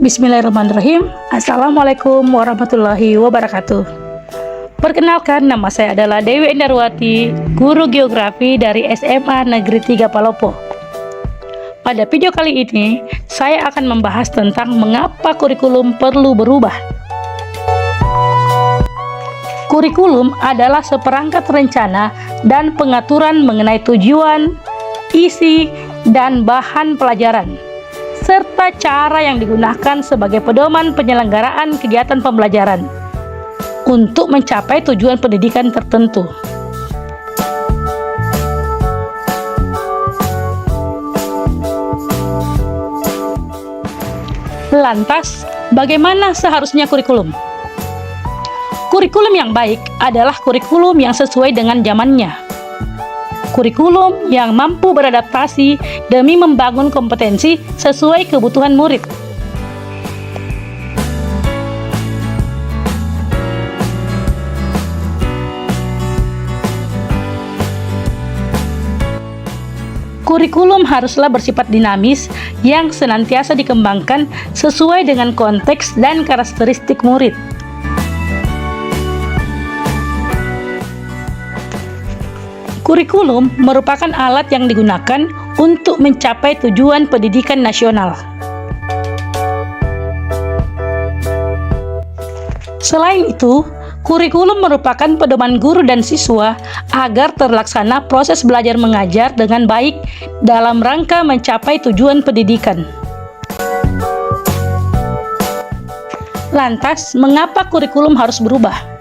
Bismillahirrahmanirrahim. Assalamualaikum warahmatullahi wabarakatuh. Perkenalkan, nama saya adalah Dewi Endarwati, guru geografi dari SMA Negeri 3 Palopo. Pada video kali ini, saya akan membahas tentang mengapa kurikulum perlu berubah. Kurikulum adalah seperangkat rencana dan pengaturan mengenai tujuan, isi, dan bahan pelajaran, serta cara yang digunakan sebagai pedoman penyelenggaraan kegiatan pembelajaran untuk mencapai tujuan pendidikan tertentu. Lantas, bagaimana seharusnya kurikulum? Kurikulum yang baik adalah kurikulum yang sesuai dengan zamannya. Kurikulum yang mampu beradaptasi demi membangun kompetensi sesuai kebutuhan murid. Kurikulum haruslah bersifat dinamis yang senantiasa dikembangkan sesuai dengan konteks dan karakteristik murid. Kurikulum merupakan alat yang digunakan untuk mencapai tujuan pendidikan nasional. Selain itu, kurikulum merupakan pedoman guru dan siswa agar terlaksana proses belajar mengajar dengan baik dalam rangka mencapai tujuan pendidikan. Lantas, mengapa kurikulum harus berubah?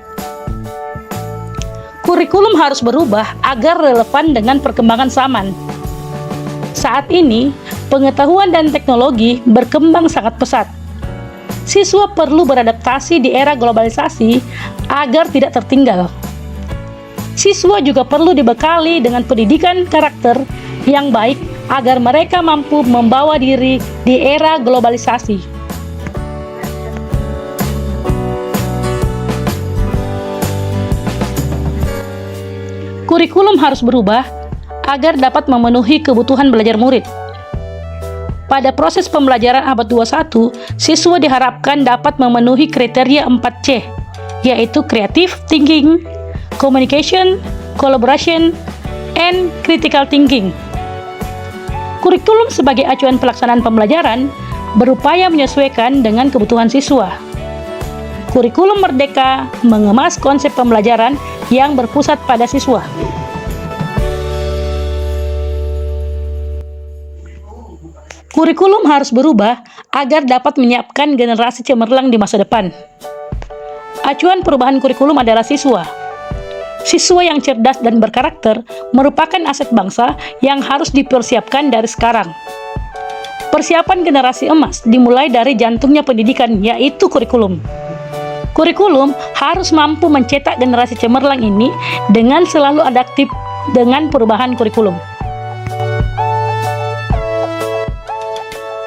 Kurikulum harus berubah agar relevan dengan perkembangan zaman. Saat ini, pengetahuan dan teknologi berkembang sangat pesat. Siswa perlu beradaptasi di era globalisasi agar tidak tertinggal. Siswa juga perlu dibekali dengan pendidikan karakter yang baik agar mereka mampu membawa diri di era globalisasi. Kurikulum harus berubah agar dapat memenuhi kebutuhan belajar murid. Pada proses pembelajaran abad 21, siswa diharapkan dapat memenuhi kriteria 4C, yaitu creative thinking, communication, collaboration, and critical thinking. Kurikulum sebagai acuan pelaksanaan pembelajaran berupaya menyesuaikan dengan kebutuhan siswa. Kurikulum merdeka mengemas konsep pembelajaran yang berpusat pada siswa. Kurikulum harus berubah agar dapat menyiapkan generasi cemerlang di masa depan. Acuan perubahan kurikulum adalah siswa. Siswa yang cerdas dan berkarakter merupakan aset bangsa yang harus dipersiapkan dari sekarang. Persiapan generasi emas dimulai dari jantungnya pendidikan, yaitu kurikulum. Kurikulum harus mampu mencetak generasi cemerlang ini dengan selalu adaptif dengan perubahan kurikulum.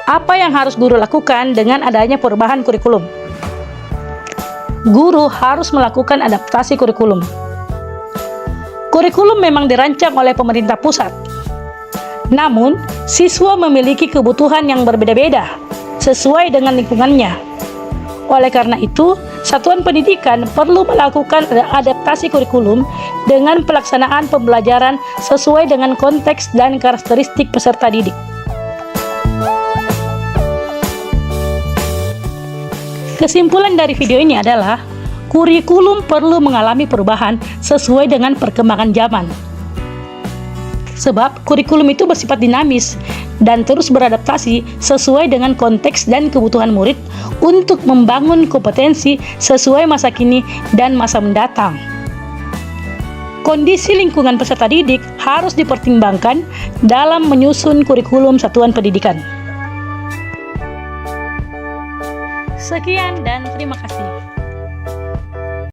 Apa yang harus guru lakukan dengan adanya perubahan kurikulum? Guru harus melakukan adaptasi kurikulum. Kurikulum memang dirancang oleh pemerintah pusat. Namun, siswa memiliki kebutuhan yang berbeda-beda sesuai dengan lingkungannya. Oleh karena itu, satuan pendidikan perlu melakukan adaptasi kurikulum dengan pelaksanaan pembelajaran sesuai dengan konteks dan karakteristik peserta didik. Kesimpulan dari video ini adalah, kurikulum perlu mengalami perubahan sesuai dengan perkembangan zaman. Sebab kurikulum itu bersifat dinamis dan terus beradaptasi sesuai dengan konteks dan kebutuhan murid untuk membangun kompetensi sesuai masa kini dan masa mendatang. Kondisi lingkungan peserta didik harus dipertimbangkan dalam menyusun kurikulum satuan pendidikan. Sekian dan terima kasih.